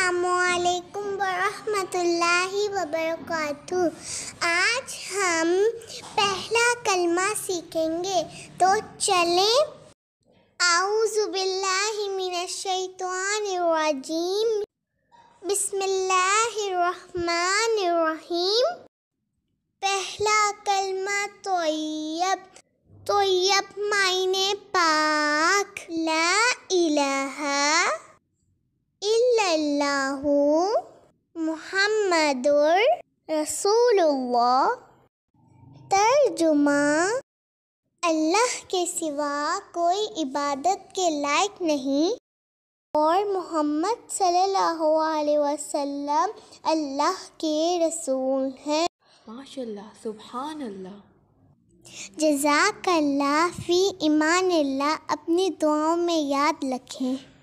السلام علیکم ورحمۃ اللہ وبرکاتہ۔ آج ہم پہلا کلمہ سیکھیں گے، تو چلیں۔ اعوذ باللہ من الشیطان الرجیم، بسم اللہ الرحمن الرحیم۔ پہلا کلمہ طیب۔ طیب معنی پاک۔ لا الہ الا اللہ محمد رسول اللہ۔ ترجمہ: اللہ کے سوا کوئی عبادت کے لائق نہیں اور محمد صلی اللہ علیہ وسلم اللہ کے رسول ہیں۔ ماشاءاللہ، سبحان اللہ۔ جزاک اللہ، فی امان اللہ۔ اپنی دعاؤں میں یاد رکھیں۔